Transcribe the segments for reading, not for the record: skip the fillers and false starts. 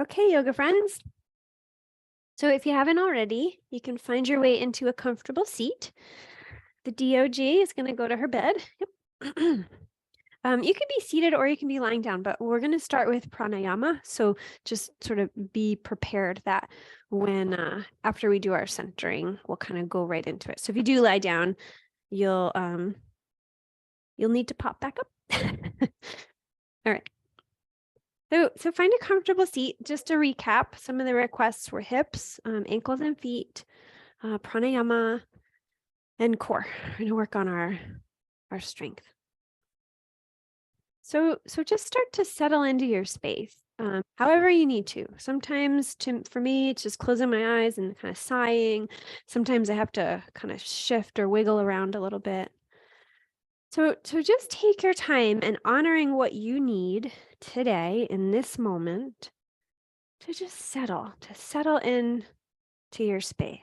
Okay, yoga friends. So if you haven't already, you can find your way into a comfortable seat. The DOG is going to go to her bed. Yep. You can be seated or you can be lying down, but we're going to start with pranayama. So just sort of be prepared that when after we do our centering, we'll kind of go right into it. So if you do lie down, you'll need to pop back up. All right. So find a comfortable seat. Just to recap, some of the requests were hips, ankles and feet, pranayama, and core. We're going to work on our strength. So just start to settle into your space, however you need to. Sometimes for me, it's just closing my eyes and kind of sighing. Sometimes I have to kind of shift or wiggle around a little bit. So just take your time and honoring what you need today in this moment to just settle in to your space.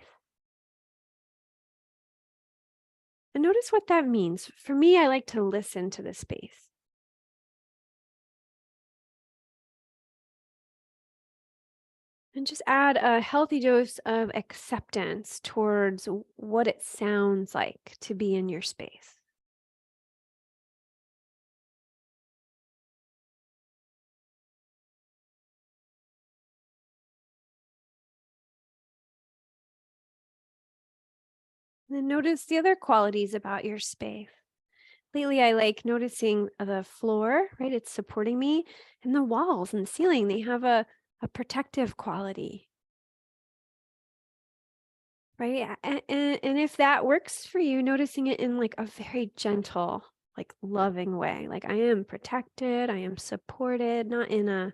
And notice what that means. For me, I like to listen to the space. And just add a healthy dose of acceptance towards what it sounds like to be in your space. And then notice the other qualities about your space. Lately, I like noticing the floor, right? It's supporting me, and the walls and the ceiling, they have a protective quality, right? And if that works for you, noticing it in like a very gentle, like loving way, like I am protected, I am supported, not in a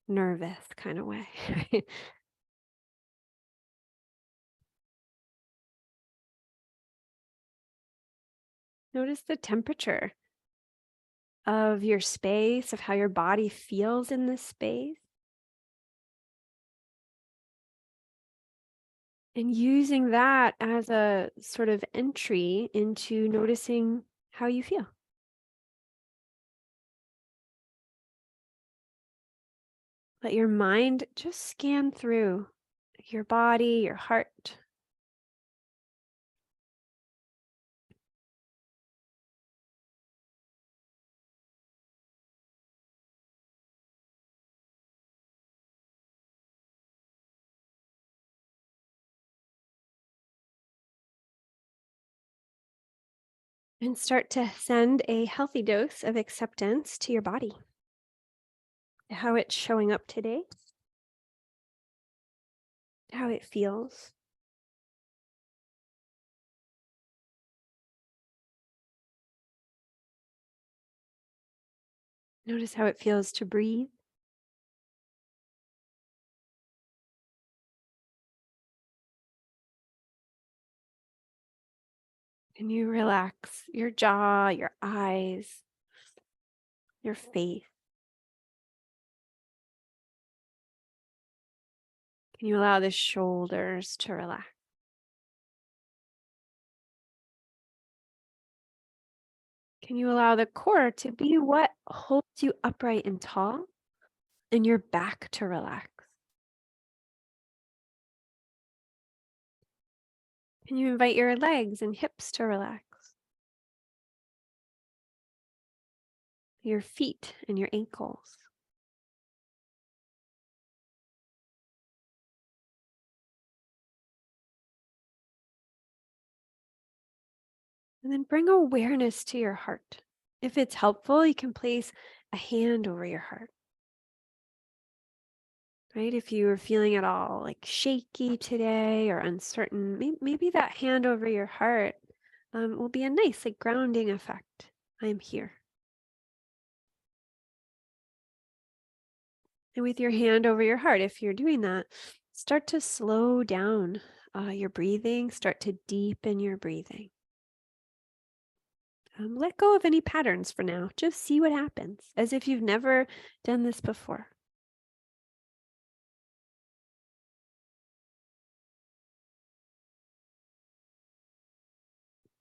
nervous kind of way. Right? Notice the temperature of your space, of how your body feels in this space. And using that as a sort of entry into noticing how you feel. Let your mind just scan through your body, your heart. And start to send a healthy dose of acceptance to your body. How it's showing up today, how it feels. Notice how it feels to breathe. And you relax your jaw, your eyes, your face. Can you allow the shoulders to relax? Can you allow the core to be what holds you upright and tall, and your back to relax? Can you invite your legs and hips to relax? Your feet and your ankles. And then bring awareness to your heart. If it's helpful, you can place a hand over your heart. Right? If you are feeling at all like shaky today or uncertain, maybe that hand over your heart will be a nice like grounding effect. I'm here. And with your hand over your heart, if you're doing that, start to slow down your breathing, start to deepen your breathing. Let go of any patterns for now. Just see what happens, as if you've never done this before.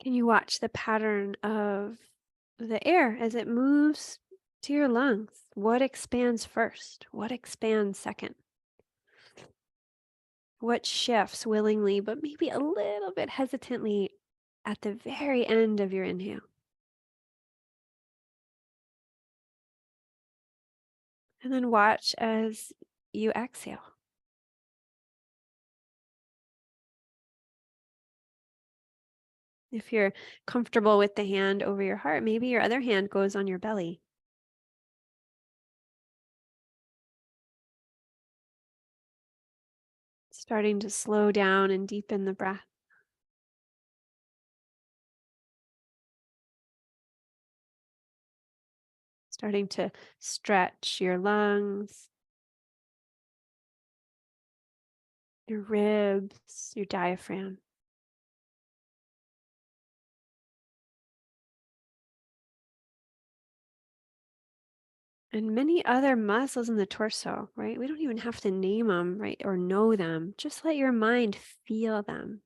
Can you watch the pattern of the air as it moves to your lungs? What expands first? What expands second? What shifts willingly, but maybe a little bit hesitantly at the very end of your inhale? And then watch as you exhale. If you're comfortable with the hand over your heart, maybe your other hand goes on your belly. Starting to slow down and deepen the breath. Starting to stretch your lungs, your ribs, your diaphragm. And many other muscles in the torso, right? We don't even have to name them, right? Or know them. Just let your mind feel them.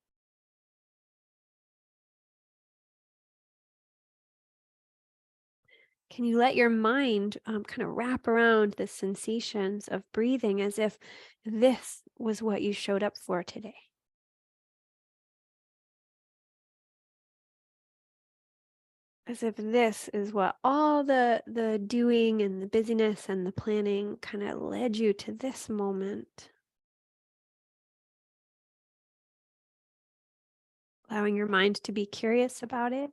Can you let your mind kind of wrap around the sensations of breathing as if this was what you showed up for today? As if this is what all the doing and the busyness and the planning kind of led you to this moment. Allowing your mind to be curious about it,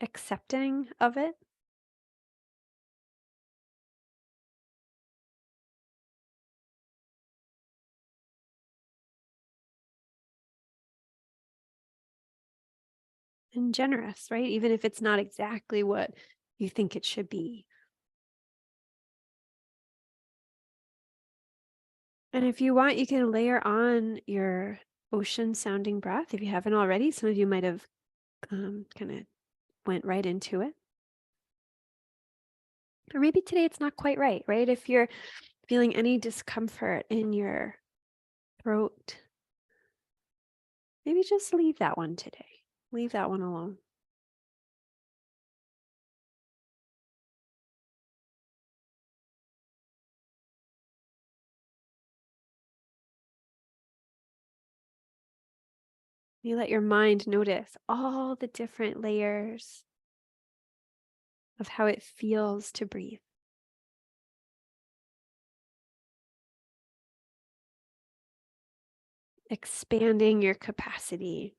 accepting of it. And generous, right? Even if it's not exactly what you think it should be. And if you want, you can layer on your ocean sounding breath if you haven't already. Some of you might have kind of went right into it. Or maybe today it's not quite right, right? If you're feeling any discomfort in your throat, maybe just leave that one today. Leave that one alone. You let your mind notice all the different layers of how it feels to breathe. Expanding your capacity.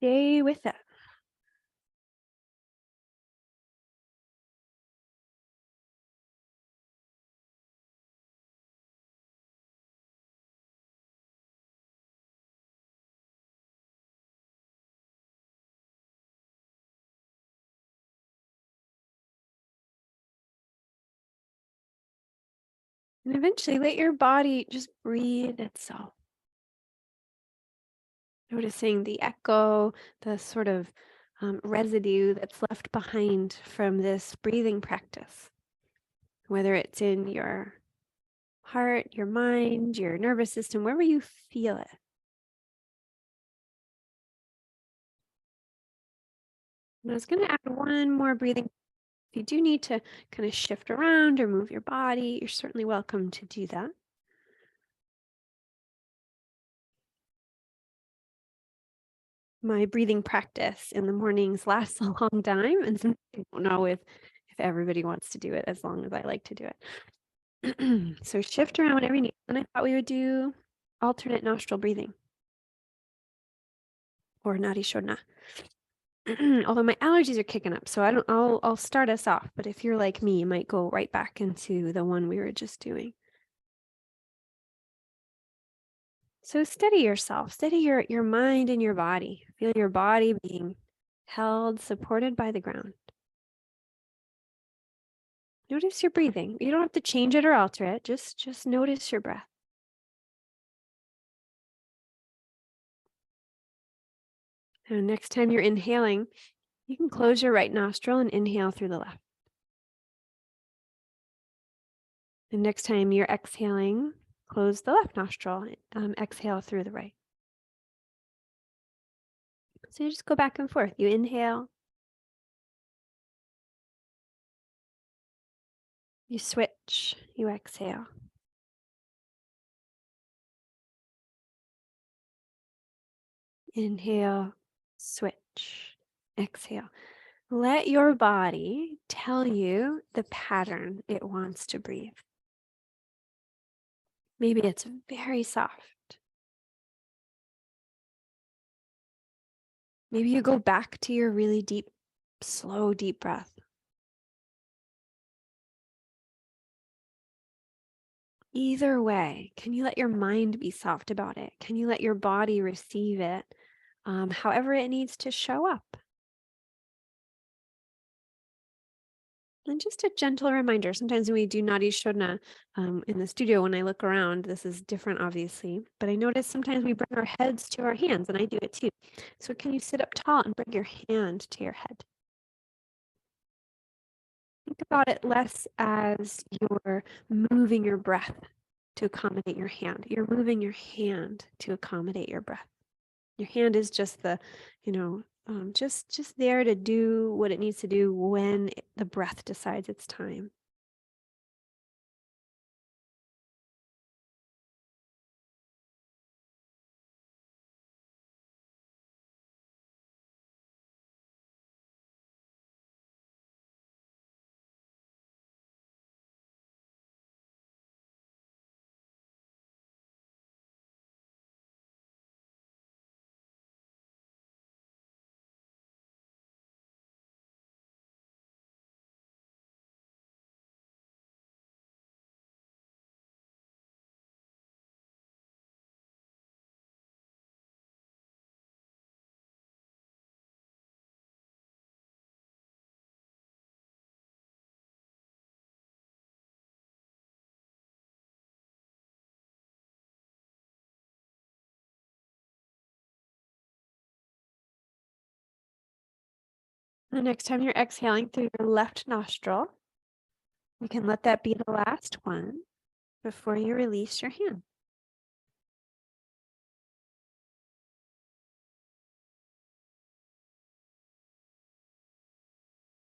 Stay with it. And eventually let your body just breathe itself. Noticing the echo, the sort of residue that's left behind from this breathing practice, whether it's in your heart, your mind, your nervous system, wherever you feel it. And I was going to add one more breathing. If you do need to kind of shift around or move your body, you're certainly welcome to do that. My breathing practice in the mornings lasts a long time, and sometimes I don't know if everybody wants to do it as long as I like to do it. So shift around whenever you need. And I thought we would do alternate nostril breathing or nadi shodhana. Although my allergies are kicking up, so I'll start us off. But if you're like me, you might go right back into the one we were just doing. So steady yourself, steady your mind and your body. Feel your body being held, supported by the ground. Notice your breathing. You don't have to change it or alter it. Just notice your breath. So next time you're inhaling, you can close your right nostril and inhale through the left. And next time you're exhaling, close the left nostril, exhale through the right. So you just go back and forth. You inhale, you switch, you exhale. Inhale, switch, exhale. Let your body tell you the pattern it wants to breathe. Maybe it's very soft. Maybe you go back to your really deep, slow, deep breath. Either way, can you let your mind be soft about it? Can you let your body receive it however it needs to show up? And just a gentle reminder, sometimes when we do Nadi Shodhana in the studio, when I look around, this is different, obviously, but I notice sometimes we bring our heads to our hands, and I do it too. So can you sit up tall and bring your hand to your head? Think about it less as you're moving your breath to accommodate your hand. You're moving your hand to accommodate your breath. Your hand is just the, just there to do what it needs to do when the breath decides it's time. The next time you're exhaling through your left nostril, you can let that be the last one before you release your hand.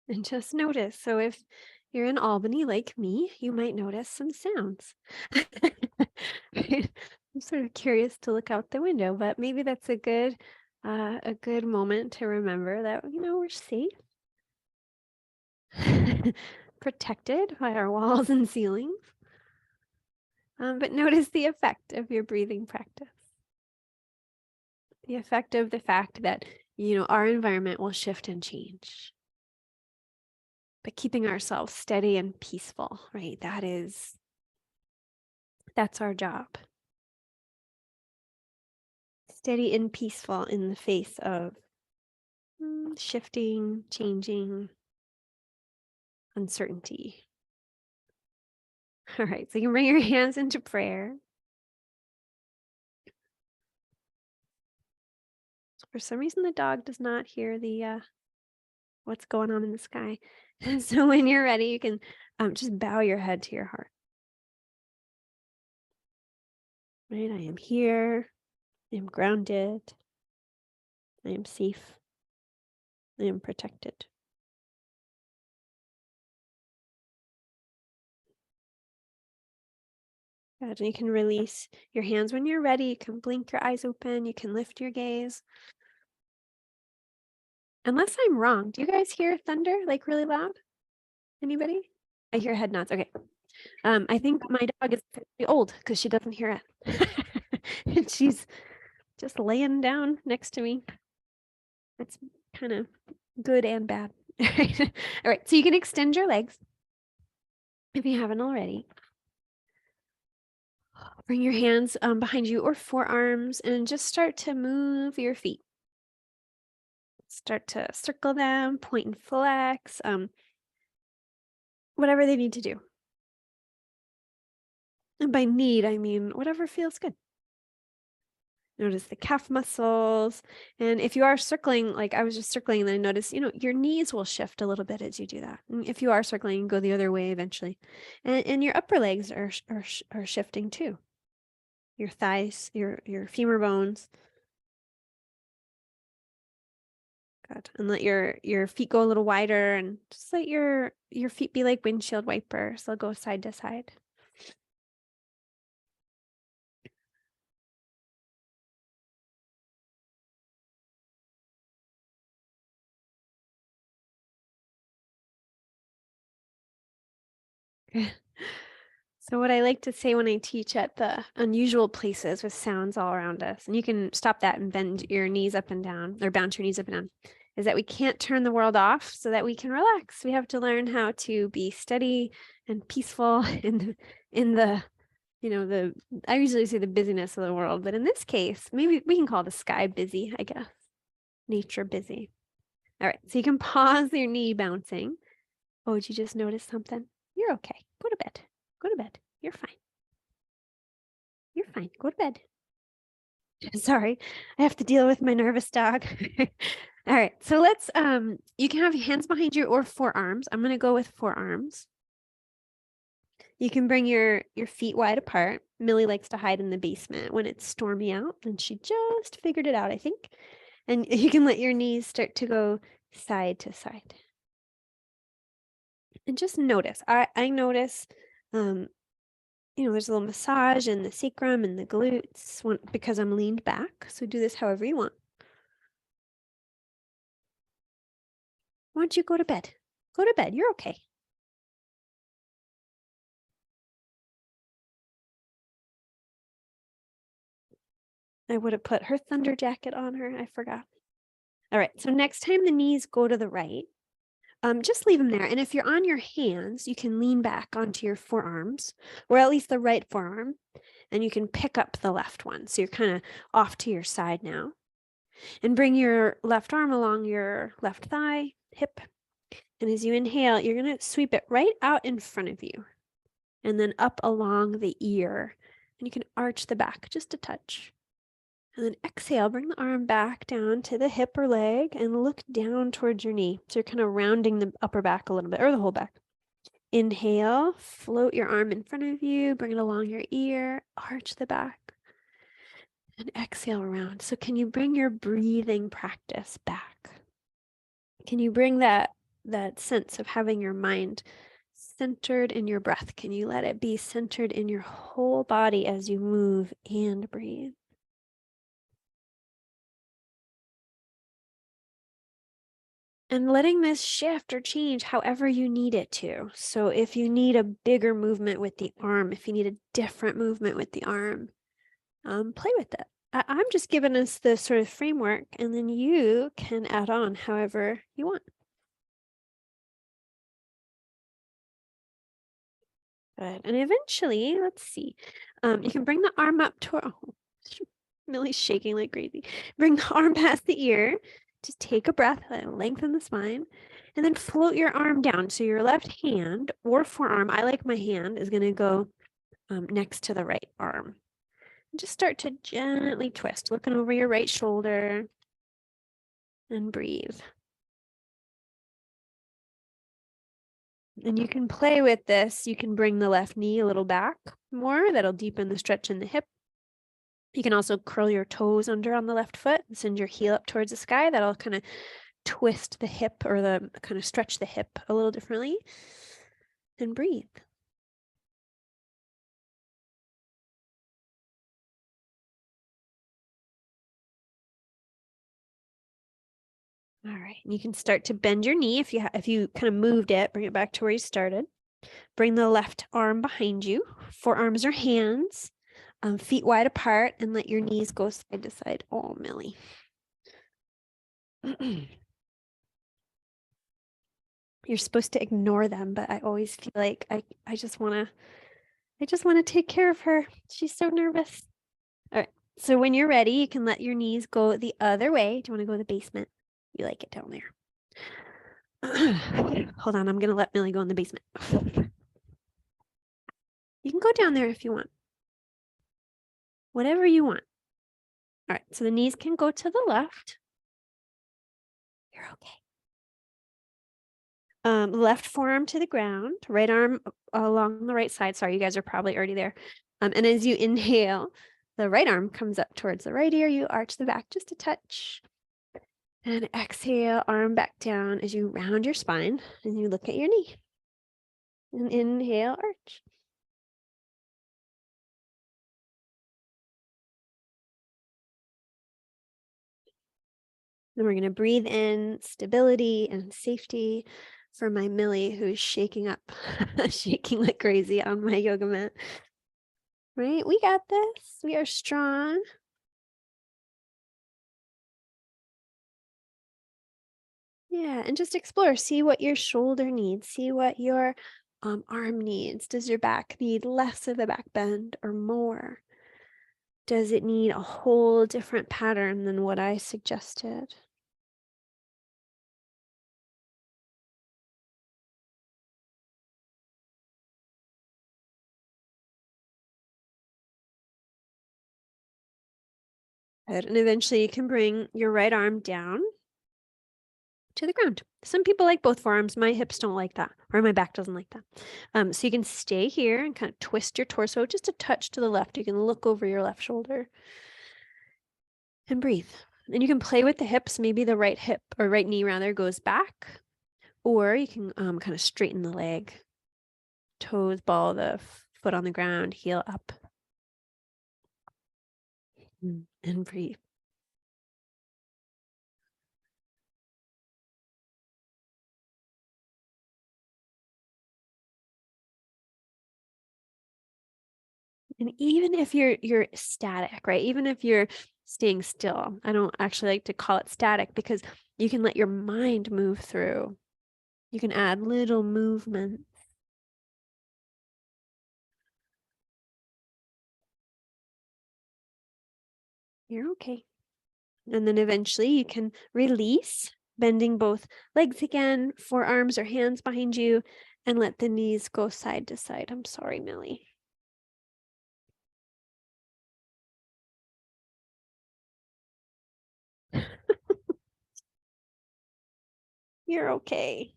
And just notice. So if you're in Albany like me, you might notice some sounds. I'm sort of curious to look out the window, but maybe that's a good moment to remember that, we're safe. Protected by our walls and ceilings. But notice the effect of your breathing practice. The effect of the fact that, our environment will shift and change. But keeping ourselves steady and peaceful, right? That's our job. Steady and peaceful in the face of shifting, changing, uncertainty. All right, so you can bring your hands into prayer. For some reason, the dog does not hear the what's going on in the sky. And so when you're ready, you can just bow your head to your heart. Right, I am here. I am grounded. I am safe. I am protected. Good. And you can release your hands when you're ready. You can blink your eyes open. You can lift your gaze. Unless I'm wrong, do you guys hear thunder like really loud? Anybody? I hear head nods. Okay. I think my dog is pretty old because she doesn't hear it. And she's just laying down next to me. It's kind of good and bad. All right. So you can extend your legs if you haven't already. Bring your hands behind you or forearms and just start to move your feet. Start to circle them, point and flex, whatever they need to do. And by need, I mean whatever feels good. Notice the calf muscles. And if you are circling, like I was just circling, and then I noticed, your knees will shift a little bit as you do that. And if you are circling, go the other way eventually. And your upper legs are shifting too. Your thighs, your femur bones. Good. And let your feet go a little wider, and just let your feet be like windshield wipers. They'll go side to side. So what I like to say when I teach at the unusual places with sounds all around us, and you can stop that and bend your knees up and down, or bounce your knees up and down, is that we can't turn the world off so that we can relax. We have to learn how to be steady and peaceful in the I usually say the busyness of the world, but in this case, maybe we can call the sky busy, I guess. Nature busy. All right, so you can pause your knee bouncing. Oh, did you just notice something? You're okay. Go to bed. Go to bed. You're fine. You're fine. Go to bed. Sorry, I have to deal with my nervous dog. All right, so let's, you can have your hands behind you or forearms. I'm going to go with forearms. You can bring your feet wide apart. Millie likes to hide in the basement when it's stormy out, and she just figured it out, I think. And you can let your knees start to go side to side. And just notice. I notice, there's a little massage in the sacrum and the glutes because I'm leaned back. So do this however you want. Why don't you go to bed? Go to bed. You're okay. I would have put her thunder jacket on her. I forgot. All right. So next time the knees go to the right, just leave them there. And if you're on your hands, you can lean back onto your forearms, or at least the right forearm, and you can pick up the left one. So you're kind of off to your side now. And bring your left arm along your left thigh, hip. And as you inhale, you're going to sweep it right out in front of you and then up along the ear. And you can arch the back just a touch. And then exhale, bring the arm back down to the hip or leg and look down towards your knee. So you're kind of rounding the upper back a little bit, or the whole back. Inhale, float your arm in front of you, bring it along your ear, arch the back. And exhale around. So can you bring your breathing practice back? Can you bring that sense of having your mind centered in your breath? Can you let it be centered in your whole body as you move and breathe? And letting this shift or change however you need it to. So if you need a bigger movement with the arm, if you need a different movement with the arm, play with it. I'm just giving us the sort of framework, and then you can add on however you want. Good. And eventually, let's see, you can bring the arm up to, oh, Millie's shaking like crazy. Bring the arm past the ear. Just take a breath, lengthen the spine, and then float your arm down. So your left hand or forearm, I like my hand, is going to go next to the right arm. And just start to gently twist, looking over your right shoulder, and breathe. And you can play with this. You can bring the left knee a little back more. That'll deepen the stretch in the hip. You can also curl your toes under on the left foot and send your heel up towards the sky. That'll kind of twist the hip, or the kind of stretch the hip a little differently. And breathe. All right, and you can start to bend your knee if you kind of moved it, bring it back to where you started. Bring the left arm behind you, forearms or hands, feet wide apart, and let your knees go side to side. Oh, Millie. You're supposed to ignore them, but I always feel like I just want to take care of her. She's so nervous. All right. So when you're ready, you can let your knees go the other way. Do you want to go to the basement? You like it down there. Hold on, I'm going to let Millie go in the basement. You can go down there if you want. Whatever you want. All right, so the knees can go to the left. You're okay. Left forearm to the ground, right arm along the right side. Sorry, you guys are probably already there. And as you inhale, the right arm comes up towards the right ear. You arch the back just a touch. And exhale, arm back down as you round your spine and you look at your knee. And inhale, arch. Then we're going to breathe in stability and safety for my Millie, who's shaking up, shaking like crazy on my yoga mat. Right? We got this. We are strong. Yeah, and just explore. See what your shoulder needs. See what your arm needs. Does your back need less of a back bend or more? Does it need a whole different pattern than what I suggested? Good. And eventually you can bring your right arm down to the ground. Some people like both forearms. My hips don't like that, or my back doesn't like that. So you can stay here and kind of twist your torso just a touch to the left. You can look over your left shoulder and breathe. And you can play with the hips. Maybe the right hip or right knee rather goes back, or you can kind of straighten the leg, toes ball the foot on the ground, heel up, and breathe. And even if you're static, right? Even if you're staying still, I don't actually like to call it static because you can let your mind move through. You can add little movement. You're okay. And then eventually you can release, bending both legs again, forearms or hands behind you, and let the knees go side to side. I'm sorry, Millie. You're okay.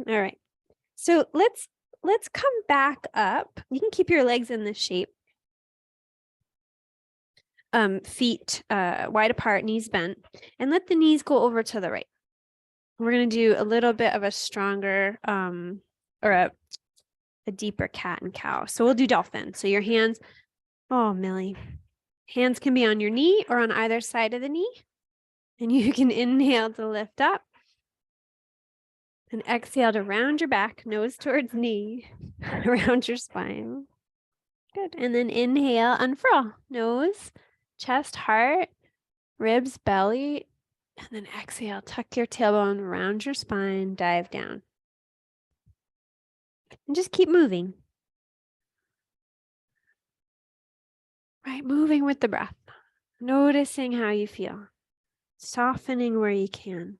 All right. So let's come back up. You can keep your legs in this shape. Feet wide apart, knees bent, and let the knees go over to the right. We're going to do a little bit of a stronger or a deeper cat and cow. So we'll do dolphin. So your hands, oh, Millie, hands can be on your knee or on either side of the knee. And you can inhale to lift up and exhale to round your back, nose towards knee, around your spine. Good. And then inhale, unfurl, nose, chest, heart, ribs, belly, and then exhale, tuck your tailbone, round your spine, dive down. And just keep moving. Right, moving with the breath, noticing how you feel, softening where you can.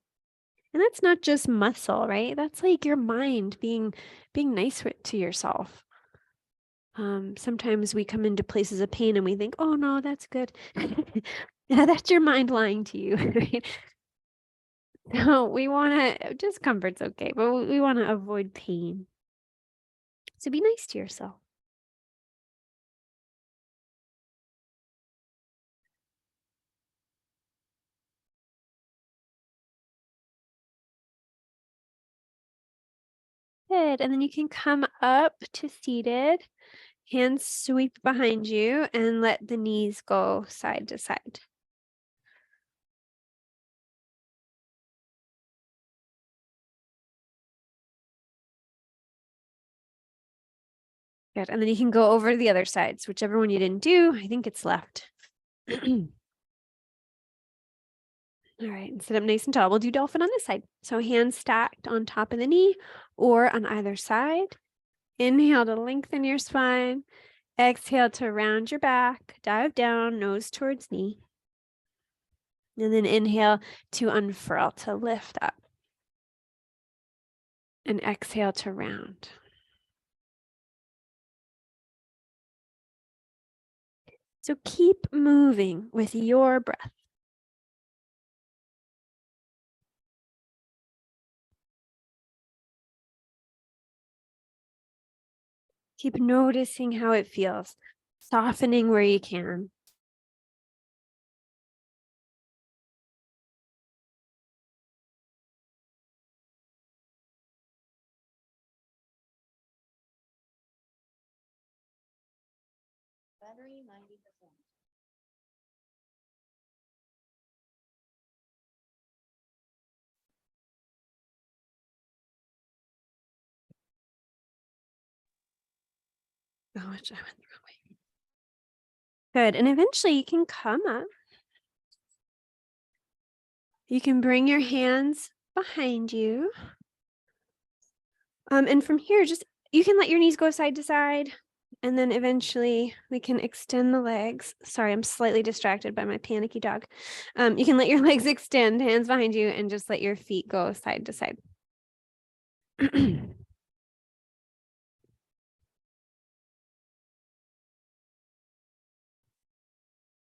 And that's not just muscle, right? That's like your mind being nice to yourself. Sometimes we come into places of pain and we think, oh no, that's good. Yeah, that's your mind lying to you, right? No, we want to, discomfort's okay, but we want to avoid pain. So be nice to yourself. Good. And then you can come up to seated, hands sweep behind you, and let the knees go side to side. Good. And then you can go over to the other side. So whichever one you didn't do, I think it's left. All right, and sit up nice and tall. We'll do dolphin on this side. So hands stacked on top of the knee or on either side. Inhale to lengthen your spine. Exhale to round your back. Dive down, nose towards knee. And then inhale to unfurl, to lift up. And exhale to round. So keep moving with your breath. Keep noticing how it feels, softening where you can. Battery 90%. Oh, I went the wrong way. Good. And eventually you can come up. You can bring your hands behind you. And from here, just you can let your knees go side to side. And then eventually we can extend the legs. Sorry, I'm slightly distracted by my panicky dog. You can let your legs extend, hands behind you, and just let your feet go side to side.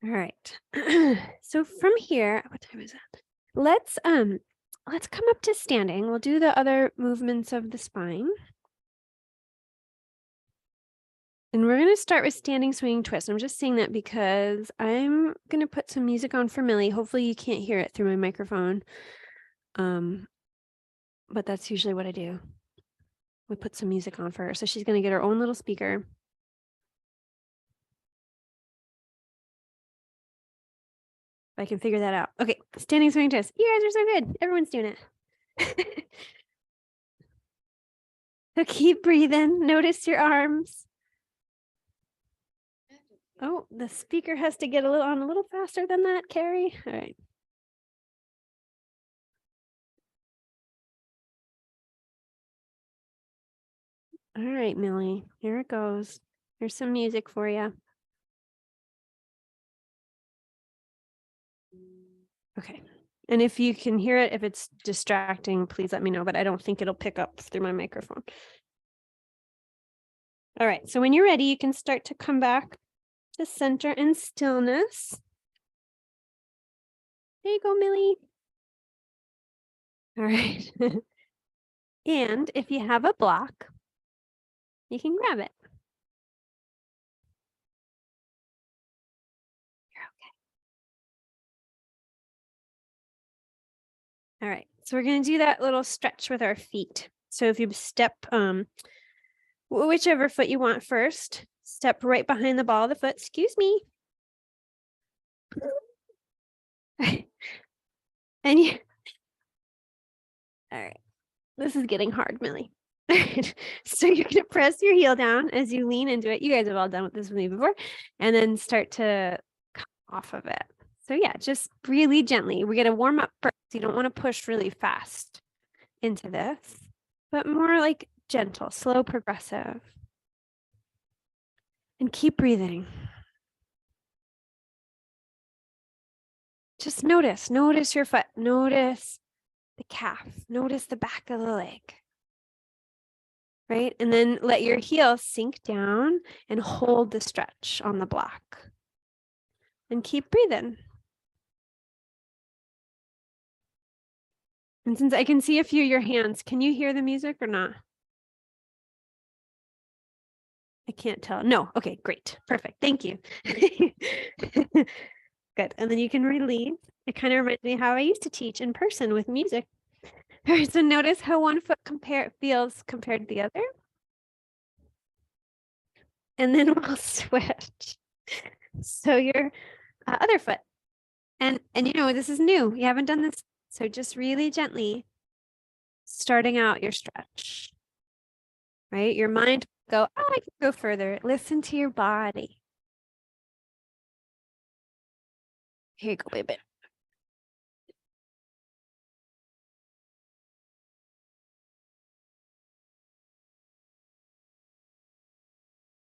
All right. So from here, what time is it? Let's come up to standing. We'll do the other movements of the spine. And we're going to start with standing swinging twist. I'm just saying that because I'm going to put some music on for Millie. Hopefully you can't hear it through my microphone. But that's usually what I do. We put some music on for her. So she's going to get her own little speaker. If I can figure that out. Okay, standing swinging twist. You guys are so good. Everyone's doing it. So keep breathing. Notice your arms. Oh, the speaker has to get a little faster than that, Carrie. All right. All right, Millie. Here it goes. Here's some music for you. Okay. And if you can hear it, if it's distracting, please let me know, but I don't think it'll pick up through my microphone. All right. So when you're ready, you can start to come back to center and stillness. There you go, Millie. All right. And if you have a block, you can grab it. You're okay. All right. So we're going to do that little stretch with our feet. So if you step whichever foot you want first, step right behind the ball of the foot. Excuse me. And you, all right, this is getting hard, Millie. So you're going to press your heel down as you lean into it. You guys have all done this with me before. And then start to come off of it. So yeah, just really gently. We're going to warm up first. You don't want to push really fast into this, but more like gentle, slow, progressive. And keep breathing. Just notice your foot, notice the calf, notice the back of the leg. Right? And then let your heel sink down and hold the stretch on the block. And keep breathing. And since I can see a few of your hands, can you hear the music or not? I can't tell. No. Okay, great. Perfect. Thank you. Good. And then you can release. It kind of reminds me how I used to teach in person with music. All right, so notice how one foot feels compared to the other. And then we'll switch. So your other foot. And you know, this is new. You haven't done this. So just really gently starting out your stretch. Right? Your mind go, oh, I can go further. Listen to your body. Here you go, baby.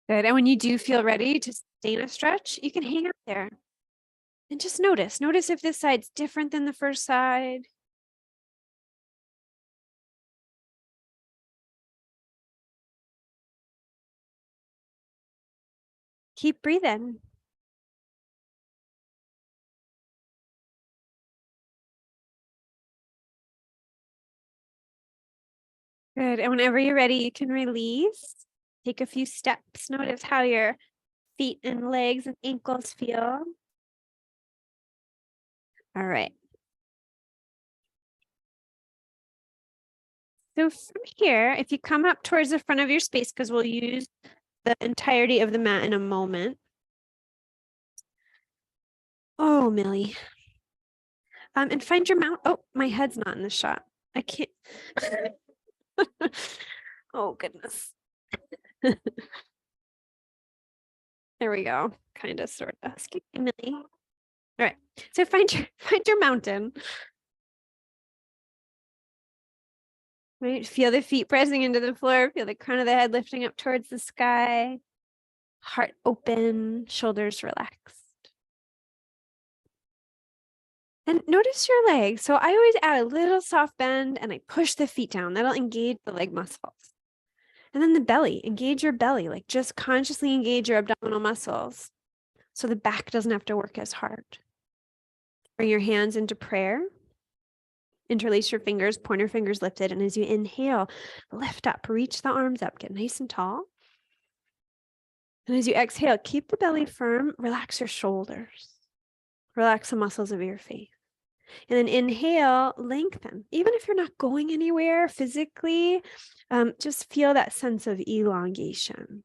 Good. And when you do feel ready to stay in a stretch, you can hang out there and just notice. Notice if this side's different than the first side. Keep breathing. Good. And whenever you're ready, you can release. Take a few steps. Notice how your feet and legs and ankles feel. All right. So from here, if you come up towards the front of your space, because we'll use the entirety of the mat in a moment. Oh, Millie. And find your mount. Oh, my head's not in the shot. I can't. Oh, goodness. There we go. Kind of, sort of. Excuse me, Millie. All right. So find your mountain. Right. Feel the feet pressing into the floor. Feel the crown of the head lifting up towards the sky. Heart open, shoulders relaxed. And notice your legs. So I always add a little soft bend and I push the feet down. That'll engage the leg muscles. And then the belly, engage your belly, like just consciously engage your abdominal muscles so the back doesn't have to work as hard. Bring your hands into prayer. Interlace your fingers, pointer fingers lifted. And as you inhale, lift up, reach the arms up, get nice and tall. And as you exhale, keep the belly firm, relax your shoulders, relax the muscles of your face. And then inhale, lengthen. Even if you're not going anywhere physically, just feel that sense of elongation.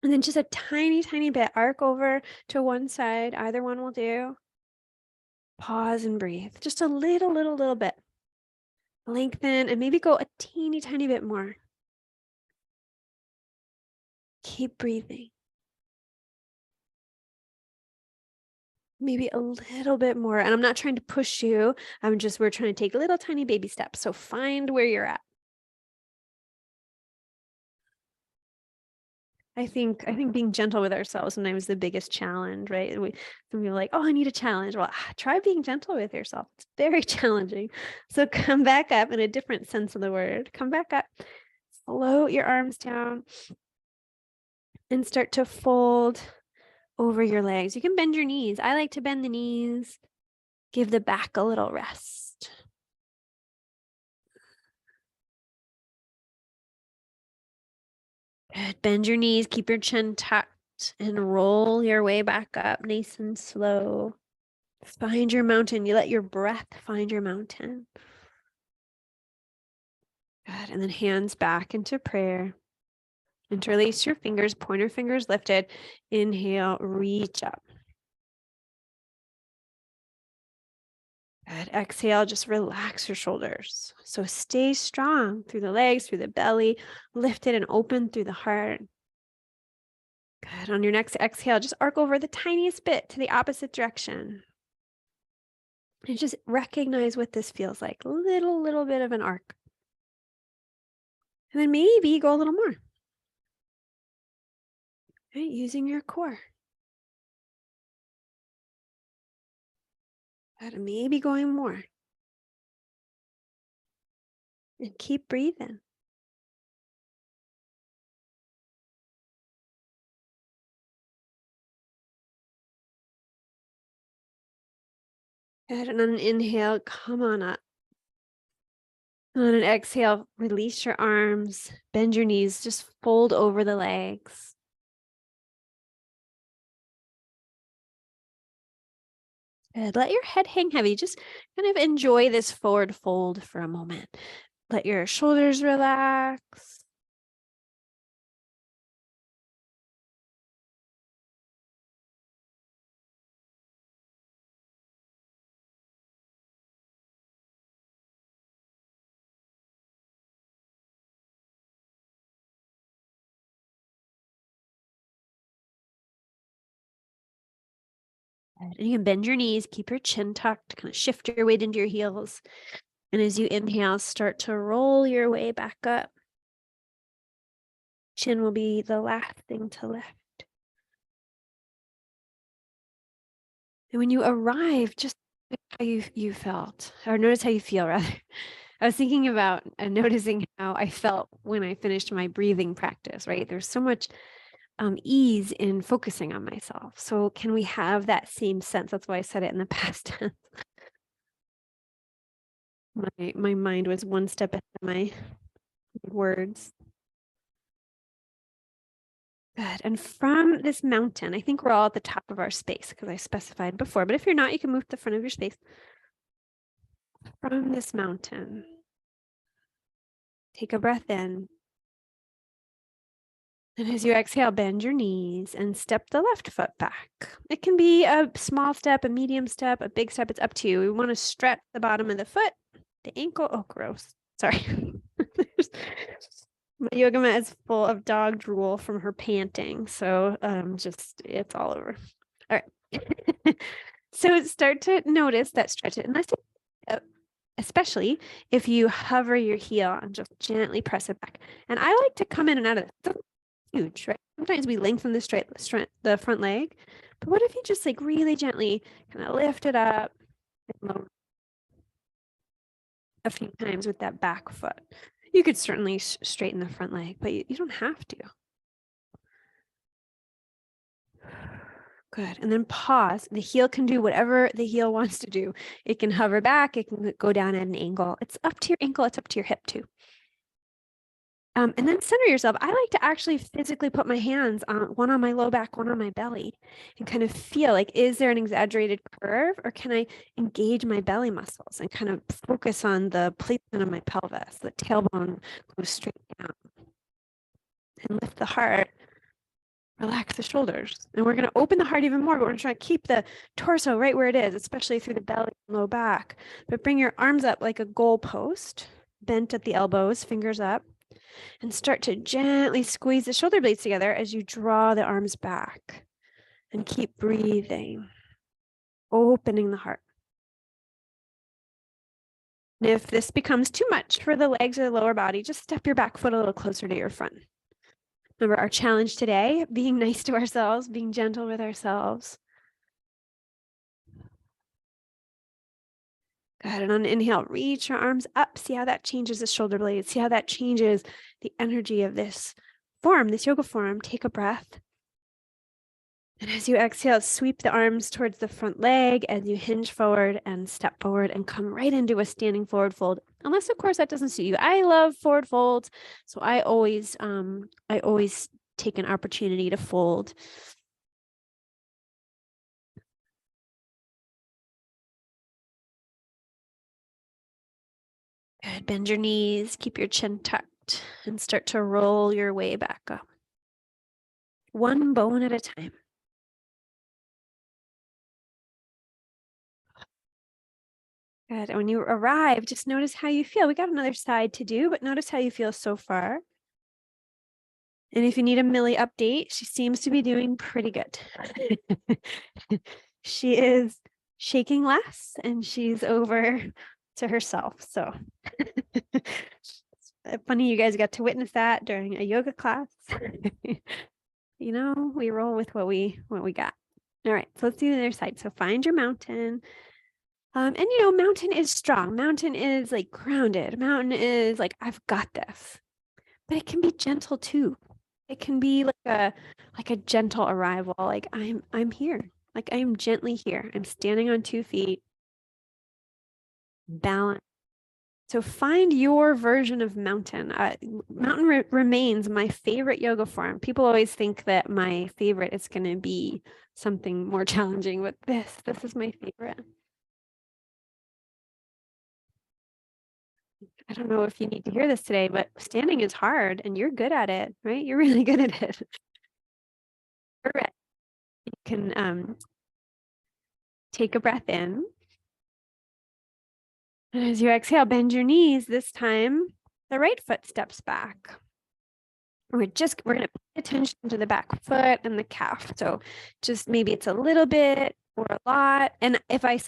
And then just a tiny, tiny bit, arc over to one side. Either one will do. Pause and breathe. Just a little bit. Lengthen and maybe go a teeny, tiny bit more. Keep breathing. Maybe a little bit more. And I'm not trying to push you. We're trying to take little tiny baby steps. So find where you're at. I think being gentle with ourselves sometimes is the biggest challenge, right? Some people are like, oh, I need a challenge. Well, try being gentle with yourself. It's very challenging. So come back up in a different sense of the word. Come back up, float your arms down and start to fold over your legs. You can bend your knees. I like to bend the knees, give the back a little rest. Good. Bend your knees, keep your chin tucked and roll your way back up nice and slow. Find your mountain. You let your breath find your mountain. Good. And then hands back into prayer. Interlace your fingers, pointer fingers lifted. Inhale, reach up. Good. Exhale, just relax your shoulders. So stay strong through the legs, through the belly, lifted and open through the heart. Good. On your next exhale, just arc over the tiniest bit to the opposite direction. And just recognize what this feels like. Little bit of an arc. And then maybe go a little more. Right? Using your core. And maybe going more. And keep breathing. Good. And on an inhale, come on up. And on an exhale, release your arms, bend your knees, just fold over the legs. Good. Let your head hang heavy. Just kind of enjoy this forward fold for a moment. Let your shoulders relax. And you can bend your knees, keep your chin tucked, kind of shift your weight into your heels. And as you inhale, start to roll your way back up. Chin will be the last thing to lift. And when you arrive, just how you felt, or notice how you feel, rather. I was thinking about and noticing how I felt when I finished my breathing practice, right? There's so much ease in focusing on myself. So can we have that same sense? That's why I said it in the past tense. My mind was one step ahead of words. Good. And from this mountain, I think we're all at the top of our space because I specified before, but if you're not, you can move to the front of your space. From this mountain, take a breath in. And as you exhale, bend your knees and step the left foot back. It can be a small step, a medium step, a big step. It's up to you. We want to stretch the bottom of the foot, the ankle. Oh, gross. Sorry. My yoga mat is full of dog drool from her panting. So it's all over. All right. So start to notice that stretch it. Unless especially if you hover your heel and just gently press it back. And I like to come in and out of it. Huge, right? Sometimes we lengthen the front leg, but what if you just like really gently kind of lift it up and lower a few times with that back foot? You could certainly straighten the front leg, but you don't have to. Good. And then pause. The heel can do whatever the heel wants to do. It can hover back. It can go down at an angle. It's up to your ankle. It's up to your hip too. And then center yourself. I like to actually physically put my hands on one on my low back, one on my belly, and kind of feel like, is there an exaggerated curve, or can I engage my belly muscles and kind of focus on the placement of my pelvis? The tailbone goes straight down. And lift the heart. Relax the shoulders. And we're going to open the heart even more, but we're going to try to keep the torso right where it is, especially through the belly and low back. But bring your arms up like a goalpost, bent at the elbows, fingers up. And start to gently squeeze the shoulder blades together as you draw the arms back. And keep breathing, opening the heart. And if this becomes too much for the legs or the lower body, just step your back foot a little closer to your front. Remember our challenge today, being nice to ourselves, being gentle with ourselves. Good. And on an inhale, reach your arms up. See how that changes the shoulder blades. See how that changes the energy of this form, this yoga form. Take a breath. And as you exhale, sweep the arms towards the front leg as you hinge forward and step forward and come right into a standing forward fold. Unless, of course, that doesn't suit you. I love forward folds. So I always take an opportunity to fold. Good. Bend your knees, keep your chin tucked, and start to roll your way back up. One bone at a time. Good. And when you arrive, just notice how you feel. We got another side to do, but notice how you feel so far. And if you need a Millie update, she seems to be doing pretty good. She is shaking less and she's over to herself. So funny you guys got to witness that during a yoga class. You know, we roll with what we got. All right, so let's do the other side. So find your mountain. And you know, mountain is strong. Mountain is like grounded. Mountain is like, I've got this. But it can be gentle too. It can be like a gentle arrival. Like I'm here. Like I am gently here. I'm standing on 2 feet. Balance. So find your version of mountain. Mountain remains my favorite yoga form. People always think that my favorite is going to be something more challenging, but this is my favorite. I don't know if you need to hear this today, but standing is hard and you're good at it, right? You're really good at it. You can take a breath in. And as you exhale, bend your knees. This time, the right foot steps back. We're going to pay attention to the back foot and the calf. So just maybe it's a little bit or a lot. And if I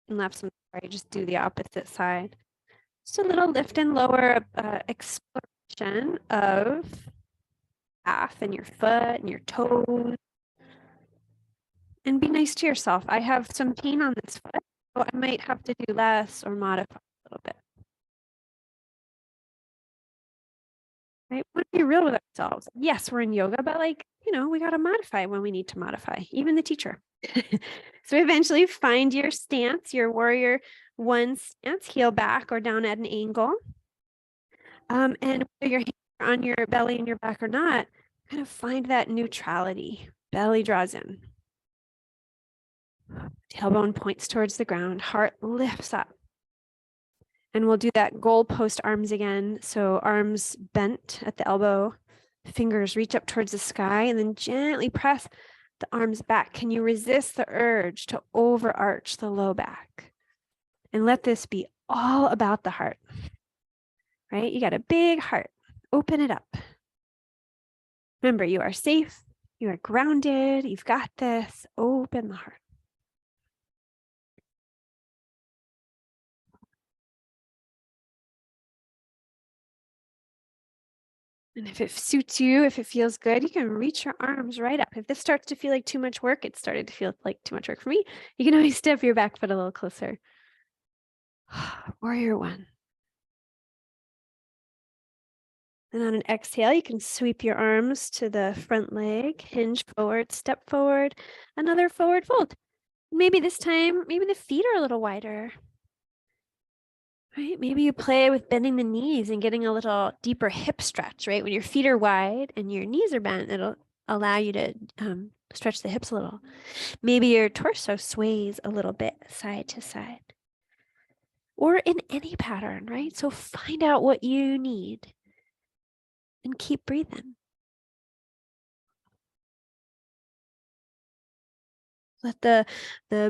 left, I'm sorry, just do the opposite side. Just a little lift and lower exploration of calf and your foot and your toes. And be nice to yourself. I have some pain on this foot, so I might have to do less or modify a little bit. Right? We want to be real with ourselves. Yes, we're in yoga, but like, you know, we got to modify when we need to modify, even the teacher. So eventually find your stance, your warrior 1 stance, heel back or down at an angle. And whether your hands are on your belly and your back or not, kind of find that neutrality. Belly draws in. Tailbone points towards the ground. Heart lifts up. And we'll do that goalpost arms again. So arms bent at the elbow, fingers reach up towards the sky, and then gently press the arms back. Can you resist the urge to overarch the low back? And let this be all about the heart, right? You got a big heart. Open it up. Remember, you are safe. You are grounded. You've got this. Open the heart. And if it suits you, if it feels good, you can reach your arms right up. If this starts to feel like too much work, it started to feel like too much work for me. You can always step your back foot a little closer. Warrior one. And on an exhale, you can sweep your arms to the front leg, hinge forward, step forward, another forward fold. Maybe this time, maybe the feet are a little wider. Right? Maybe you play with bending the knees and getting a little deeper hip stretch, right? When your feet are wide and your knees are bent, it'll allow you to stretch the hips a little. Maybe your torso sways a little bit side to side. Or in any pattern, right? So find out what you need and keep breathing. Let the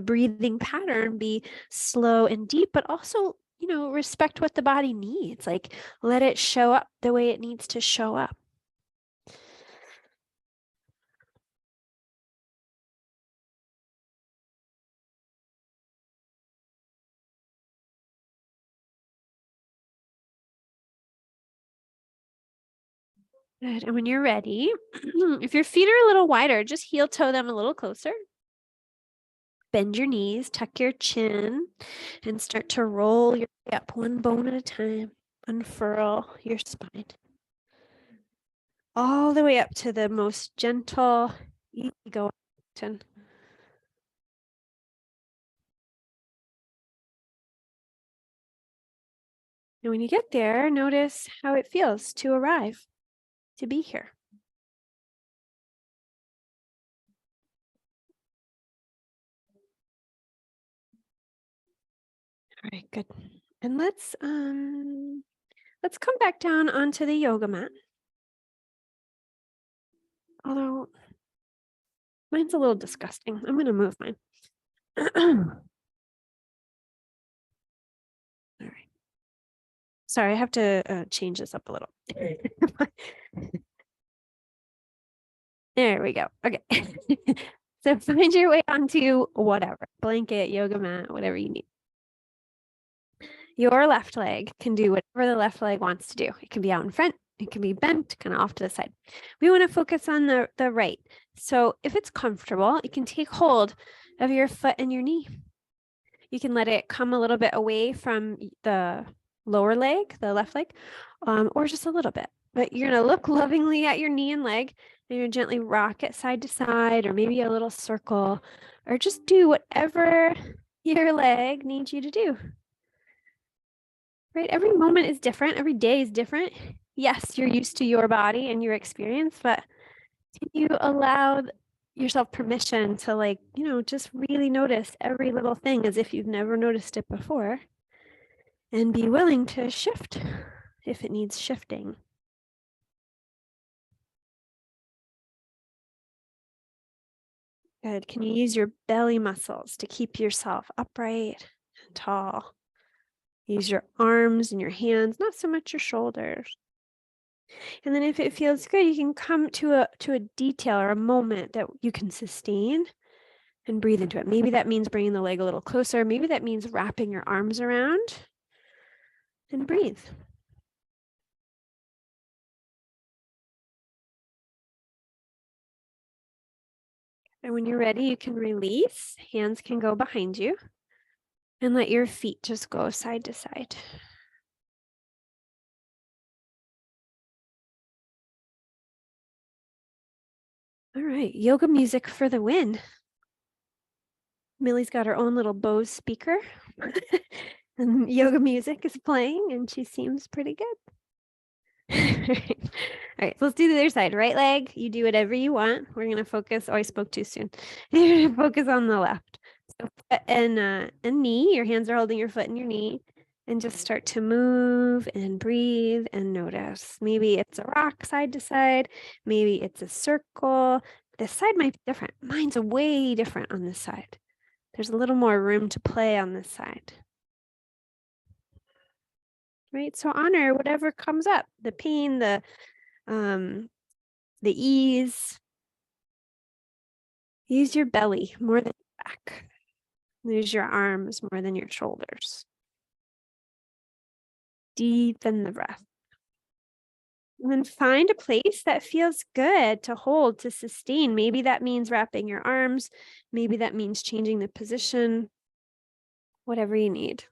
breathing pattern be slow and deep, but also, respect what the body needs. Like, let it show up the way it needs to show up. Good. And when you're ready, if your feet are a little wider, just heel toe them a little closer. Bend your knees, tuck your chin, and start to roll your way up one bone at a time. Unfurl your spine. All the way up to the most gentle, easygoing mountain. And when you get there, notice how it feels to arrive, to be here. All right, good. And let's come back down onto the yoga mat. Although mine's a little disgusting. I'm going to move mine. All right. Sorry, I have to change this up a little. There we go. Okay. So find your way onto whatever, blanket, yoga mat, whatever you need. Your left leg can do whatever the left leg wants to do. It can be out in front. It can be bent, kind of off to the side. We want to focus on the right. So if it's comfortable, you can take hold of your foot and your knee. You can let it come a little bit away from the lower leg, the left leg, or just a little bit. But you're going to look lovingly at your knee and leg, and you're gently rock it side to side, or maybe a little circle, or just do whatever your leg needs you to do. Right? Every moment is different. Every day is different. Yes, you're used to your body and your experience, but can you allow yourself permission to just really notice every little thing as if you've never noticed it before, and be willing to shift if it needs shifting. Good. Can you use your belly muscles to keep yourself upright and tall? Use your arms and your hands, not so much your shoulders. And then if it feels good, you can come to a detail or a moment that you can sustain and breathe into it. Maybe that means bringing the leg a little closer. Maybe that means wrapping your arms around and breathe. And when you're ready, you can release. Hands can go behind you and let your feet just go side to side. All right, yoga music for the win. Millie's got her own little Bose speaker and yoga music is playing and she seems pretty good. All right, so let's do the other side. Right leg, you do whatever you want. We're gonna focus. Oh, I spoke too soon. You're gonna focus on the left. So foot and knee. Your hands are holding your foot and your knee, and just start to move and breathe and notice. Maybe it's a rock side to side. Maybe it's a circle. This side might be different. Mine's way different on this side. There's a little more room to play on this side. Right? So honor whatever comes up, the pain, the ease. Use your belly more than your back. Use your arms more than your shoulders. Deepen the breath. And then find a place that feels good to hold, to sustain. Maybe that means wrapping your arms. Maybe that means changing the position. Whatever you need.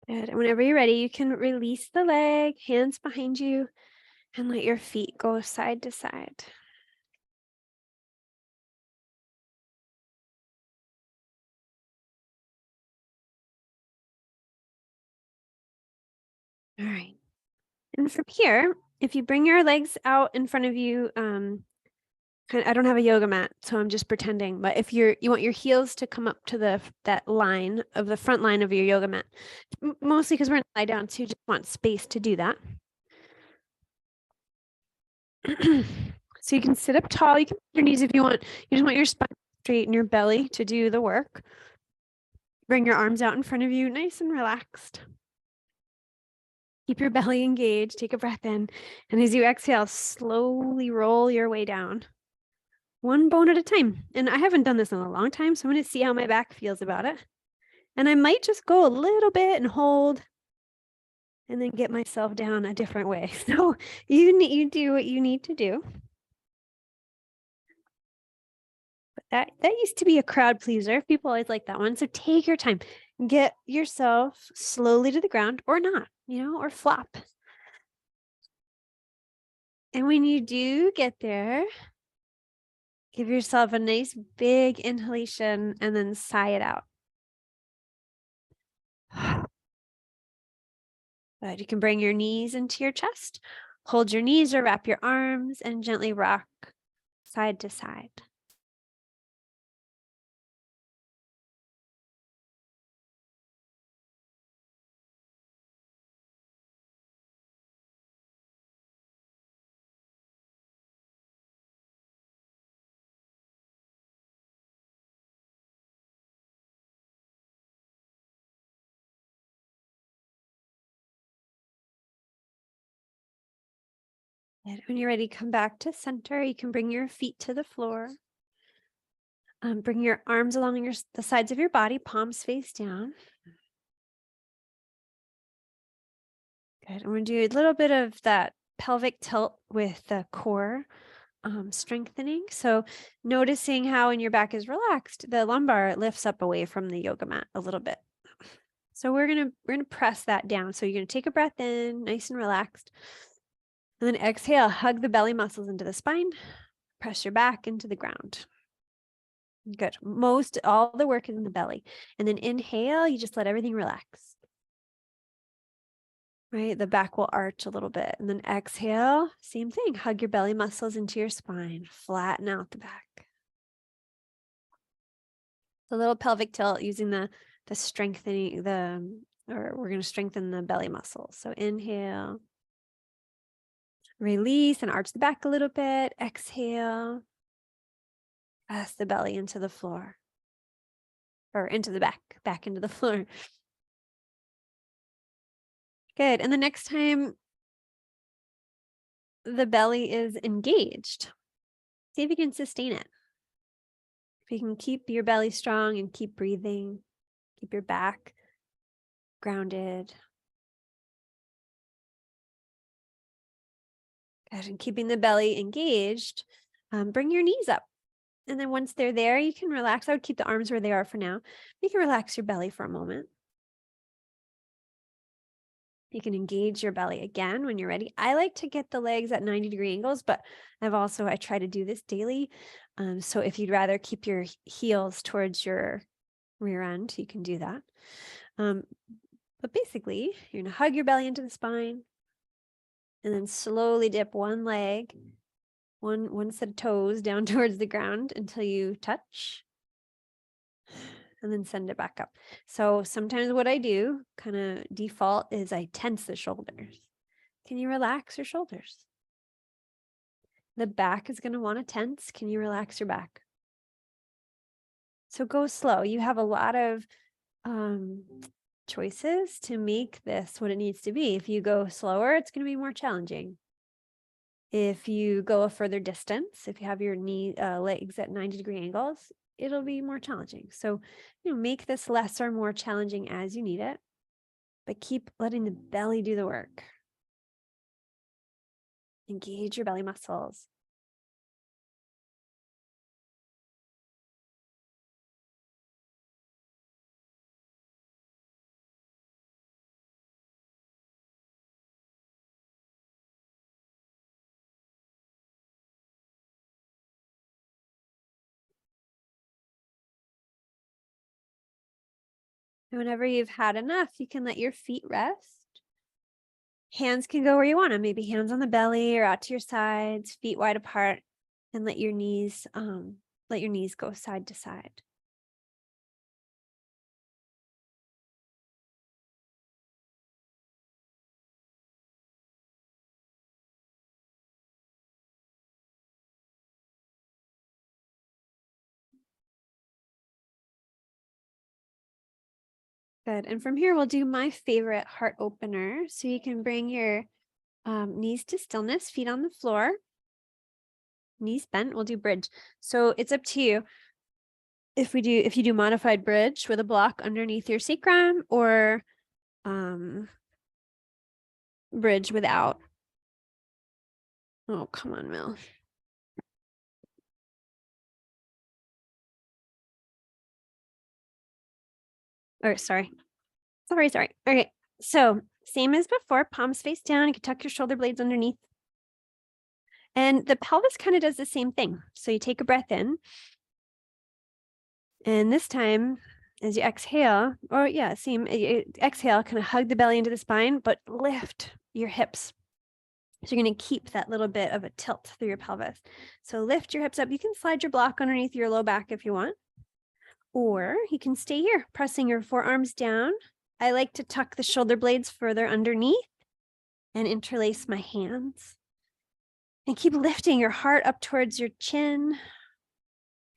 Good. And whenever you're ready, you can release the leg, hands behind you, and let your feet go side to side. All right. And from here, if you bring your legs out in front of you, I don't have a yoga mat, so I'm just pretending. But if you want your heels to come up to that line of the front line of your yoga mat, mostly because we're gonna lie down, so you just want space to do that. So you can sit up tall. You can bend your knees if you want. You just want your spine straight and your belly to do the work. Bring your arms out in front of you, nice and relaxed. Keep your belly engaged. Take a breath in, and as you exhale, slowly roll your way down. One bone at a time. And I haven't done this in a long time, so I'm going to see how my back feels about it. And I might just go a little bit and hold and then get myself down a different way. So you do what you need to do. But that used to be a crowd pleaser. People always like that one. So take your time. Get yourself slowly to the ground or not, or flop. And when you do get there, give yourself a nice big inhalation and then sigh it out. Good. You can bring your knees into your chest, hold your knees or wrap your arms, and gently rock side to side. And when you're ready, come back to center. You can bring your feet to the floor. Bring your arms along the sides of your body, palms face down. Good. And we're going to do a little bit of that pelvic tilt with the core strengthening. So noticing how when your back is relaxed, the lumbar lifts up away from the yoga mat a little bit. So we're gonna press that down. So you're gonna take a breath in, nice and relaxed. And then exhale, hug the belly muscles into the spine, press your back into the ground. Good. All the work is in the belly. And then inhale, you just let everything relax. Right? The back will arch a little bit. And then exhale, same thing. Hug your belly muscles into your spine, flatten out the back. The little pelvic tilt using the strengthening, we're going to strengthen the belly muscles. So inhale, release and arch the back a little bit. Exhale, press the belly into the floor or into the back into the floor. Good. And the next time the belly is engaged, see if you can sustain it. If you can keep your belly strong and keep breathing, keep your back grounded. Good. And keeping the belly engaged, bring your knees up. And then once they're there, you can relax. I would keep the arms where they are for now. You can relax your belly for a moment. You can engage your belly again when you're ready. I like to get the legs at 90-degree angles, but I try to do this daily. So if you'd rather keep your heels towards your rear end, you can do that. But basically, you're gonna hug your belly into the spine and then slowly dip one leg, one set of toes down towards the ground until you touch. And then send it back up. So sometimes what I do, kind of default, is I tense the shoulders. Can you relax your shoulders? The back is going to want to tense. Can you relax your back? So go slow. You have a lot of choices to make this what it needs to be. If you go slower, it's going to be more challenging. If you go a further distance, if you have your legs at 90-degree angles, it'll be more challenging. So, make this less or more challenging as you need it, but keep letting the belly do the work. Engage your belly muscles. And whenever you've had enough, you can let your feet rest. Hands can go where you want them, maybe hands on the belly or out to your sides, feet wide apart, and let your knees go side to side. Good. And from here, we'll do my favorite heart opener. So you can bring your knees to stillness, feet on the floor, knees bent. We'll do bridge. So it's up to you. If you do modified bridge with a block underneath your sacrum, or bridge without. Oh, come on, Mill. Or sorry. Okay. So same as before, palms face down. You can tuck your shoulder blades underneath. And the pelvis kind of does the same thing. So you take a breath in. And this time, as you exhale, exhale, kind of hug the belly into the spine, but lift your hips. So you're going to keep that little bit of a tilt through your pelvis. So lift your hips up. You can slide your block underneath your low back if you want. Or you can stay here, pressing your forearms down. I like to tuck the shoulder blades further underneath and interlace my hands. And keep lifting your heart up towards your chin, your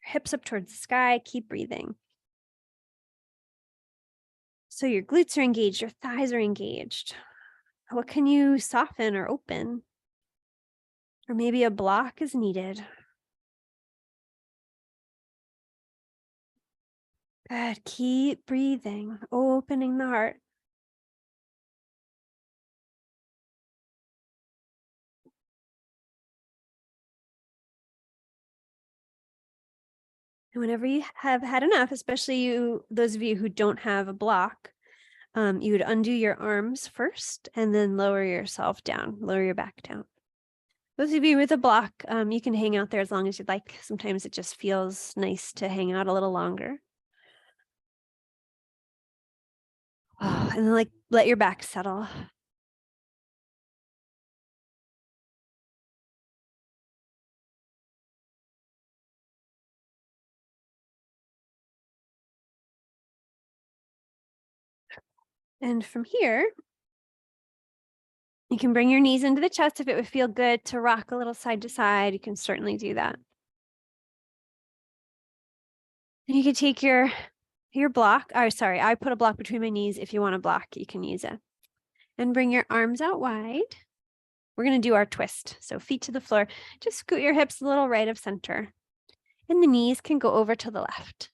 hips up towards the sky. Keep breathing. So your glutes are engaged, your thighs are engaged. What can you soften or open? Or maybe a block is needed. Good. Keep breathing, opening the heart. And whenever you have had enough, especially those of you who don't have a block, you would undo your arms first and then lower yourself down, lower your back down. Those of you with a block, you can hang out there as long as you'd like. Sometimes it just feels nice to hang out a little longer. Oh, and then let your back settle. And from here, you can bring your knees into the chest. If it would feel good to rock a little side to side, you can certainly do that. And you can take your block. Oh, sorry, I put a block between my knees. If you want a block, you can use it. And bring your arms out wide. We're going to do our twist. So feet to the floor. Just scoot your hips a little right of center. And the knees can go over to the left.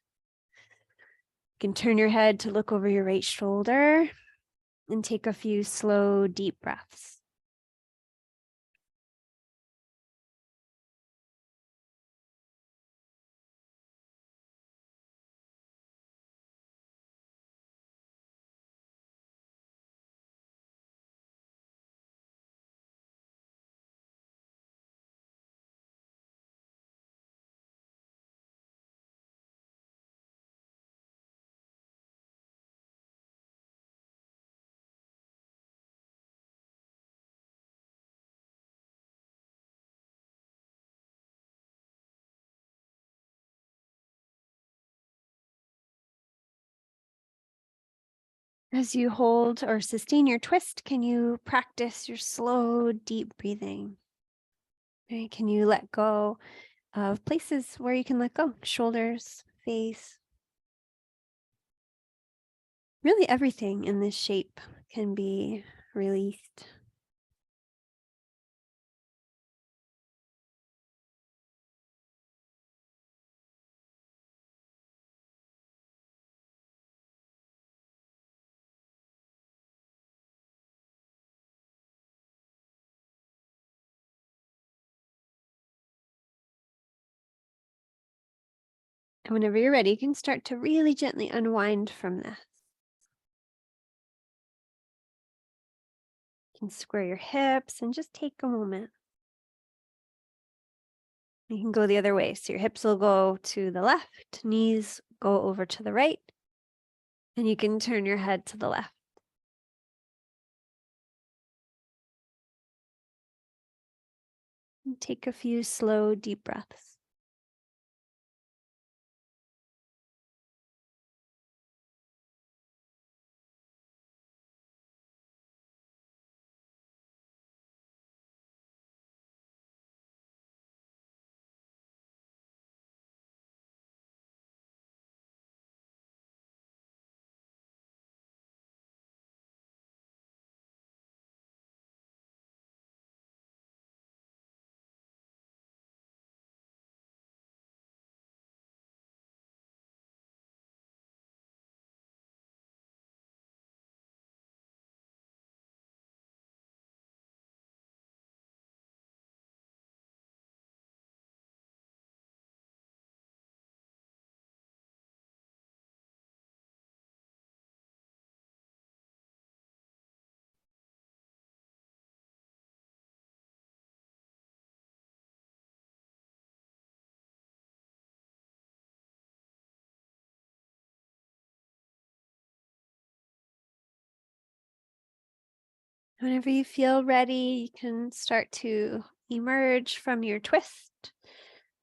You can turn your head to look over your right shoulder and take a few slow, deep breaths. As you hold or sustain your twist, can you practice your slow, deep breathing? Right? Can you let go of places where you can let go? Shoulders, face. Really everything in this shape can be released. And whenever you're ready, you can start to really gently unwind from this. You can square your hips and just take a moment. You can go the other way. So your hips will go to the left, knees go over to the right, and you can turn your head to the left. And take a few slow, deep breaths. Whenever you feel ready, you can start to emerge from your twist,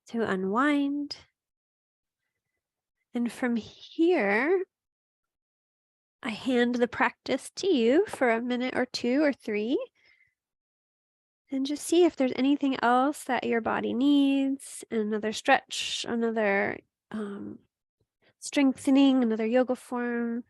to unwind. And from here, I hand the practice to you for a minute or two or three. And just see if there's anything else that your body needs. Another stretch, another strengthening, another yoga form.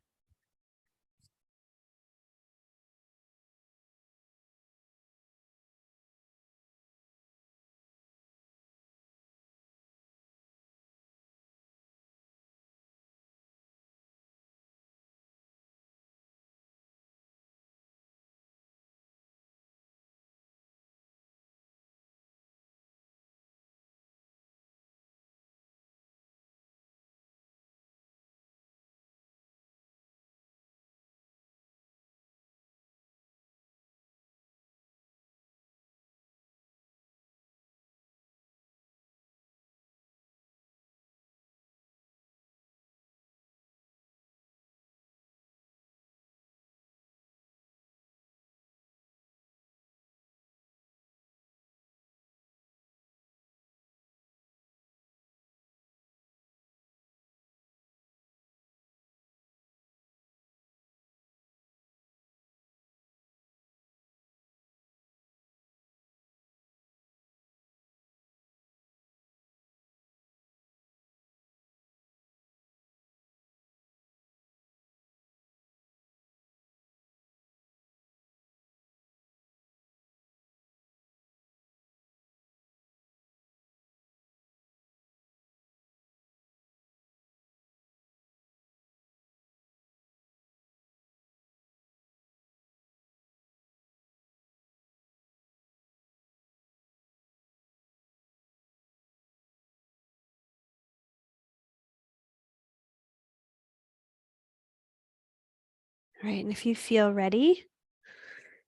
All right, and if you feel ready,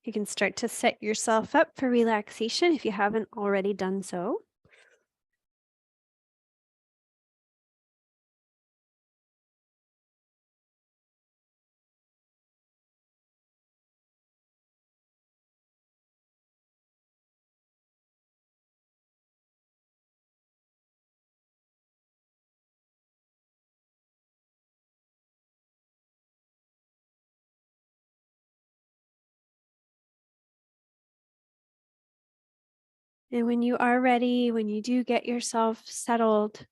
you can start to set yourself up for relaxation if you haven't already done so. And when you are ready, when you do get yourself settled,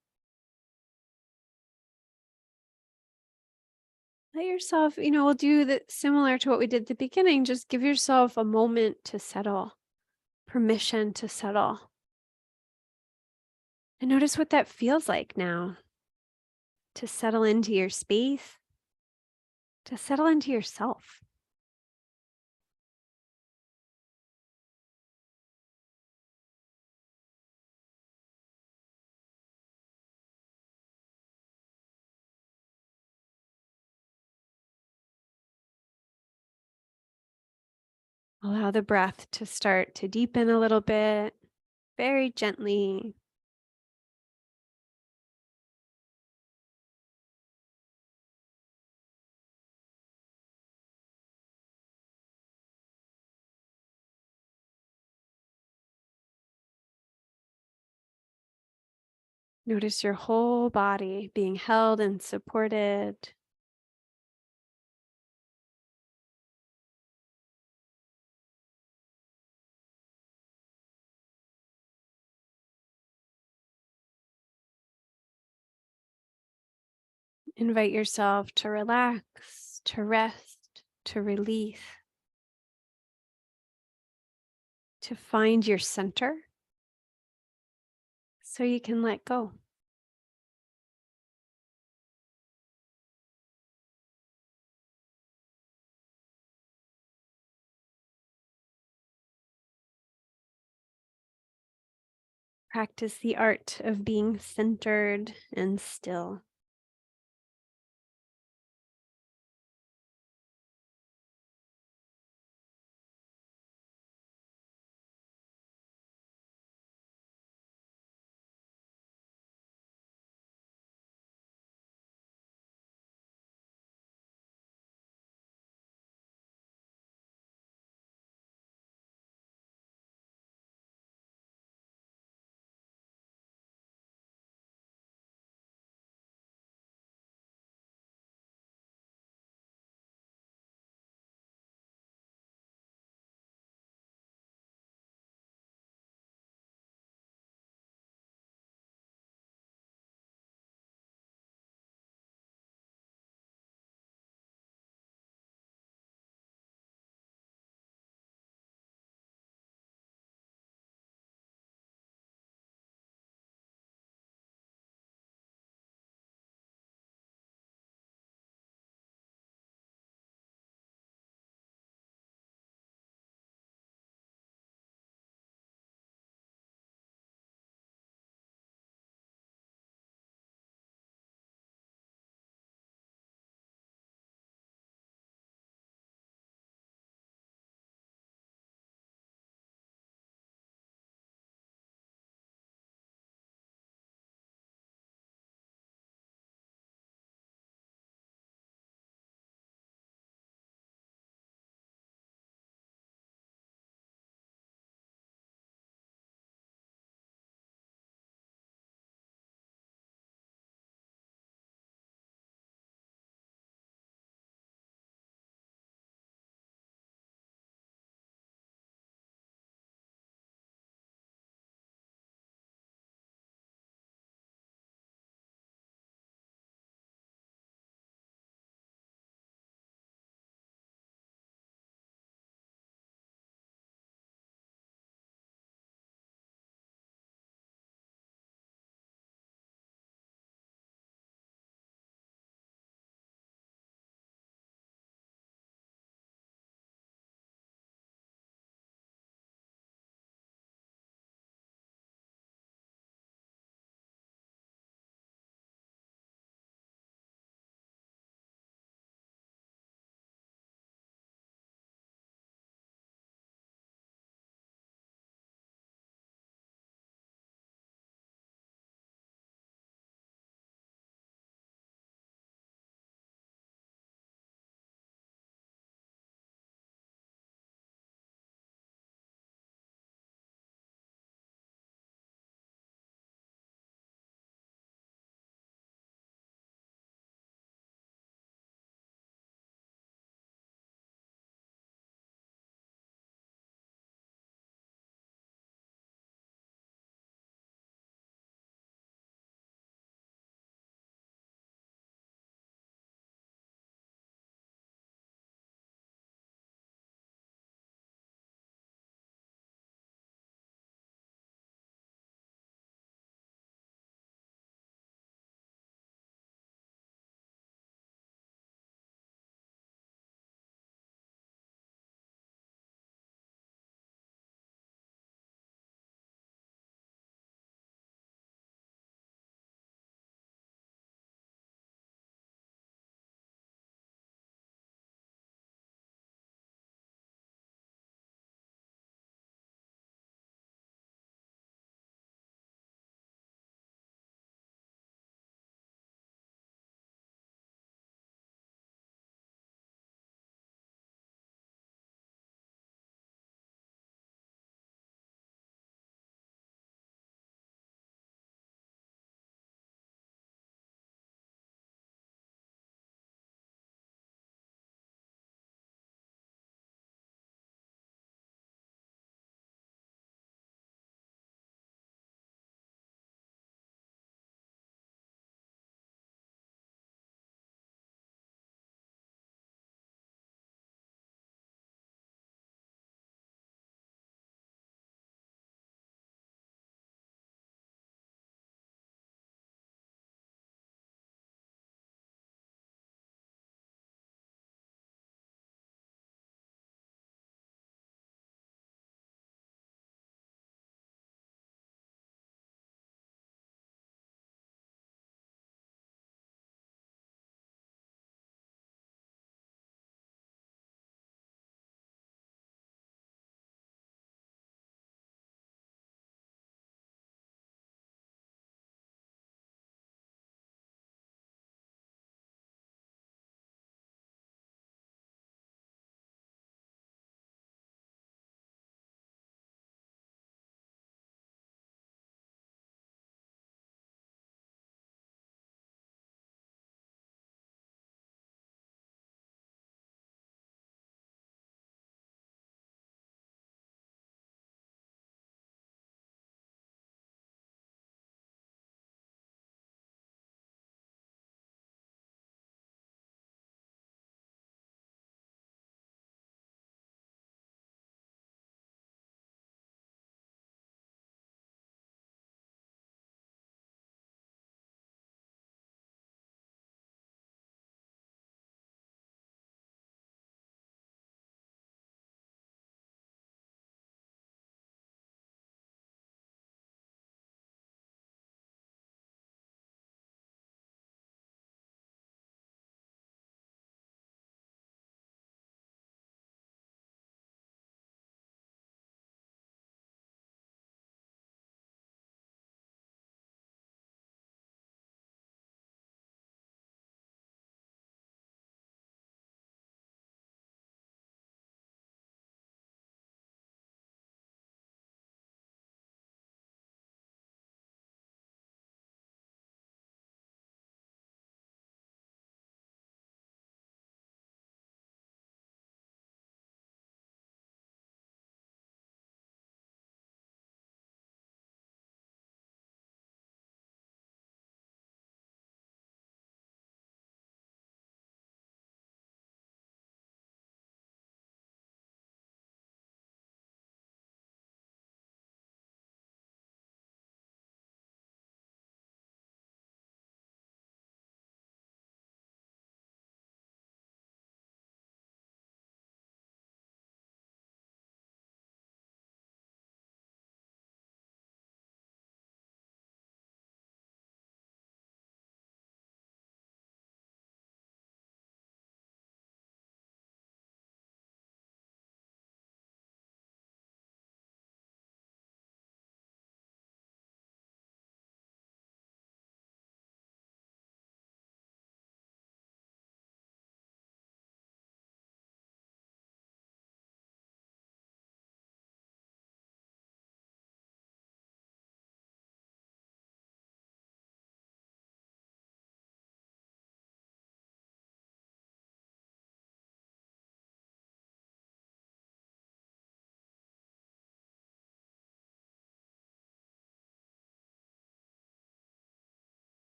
let yourself, we'll do the similar to what we did at the beginning. Just give yourself a moment to settle, permission to settle. And notice what that feels like now to settle into your space, to settle into yourself. Allow the breath to start to deepen a little bit, very gently. Notice your whole body being held and supported. Invite yourself to relax, to rest, to release, to find your center so you can let go. Practice the art of being centered and still.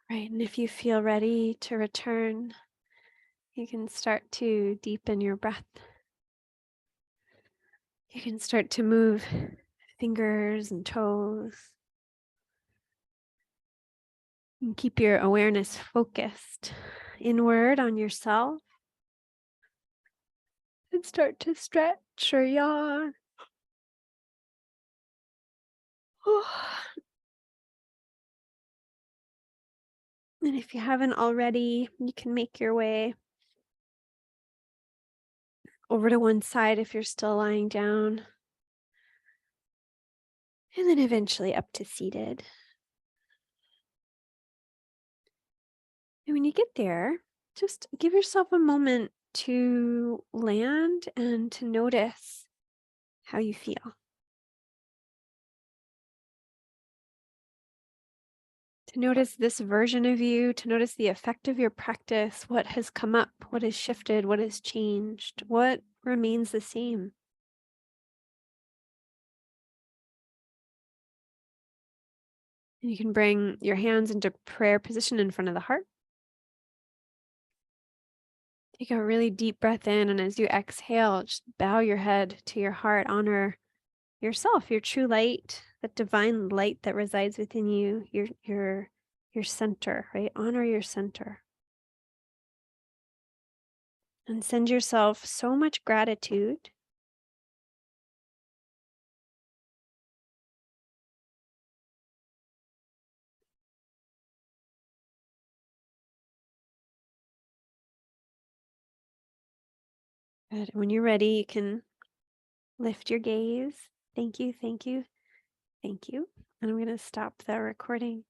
Right, and if you feel ready to return, you can start to deepen your breath. You can start to move fingers and toes and keep your awareness focused inward on yourself and start to stretch or yawn. And if you haven't already, you can make your way over to one side if you're still lying down, and then eventually up to seated. And when you get there, just give yourself a moment to land and to notice how you feel. To notice this version of you, to notice the effect of your practice, what has come up, what has shifted, what has changed, what remains the same. And you can bring your hands into prayer position in front of the heart. Take a really deep breath in, and as you exhale, just bow your head to your heart. Honor yourself, your true light, that divine light that resides within you, your center, right? Honor your center. And send yourself so much gratitude. Good. When you're ready, you can lift your gaze. Thank you, thank you, thank you. And I'm going to stop the recording.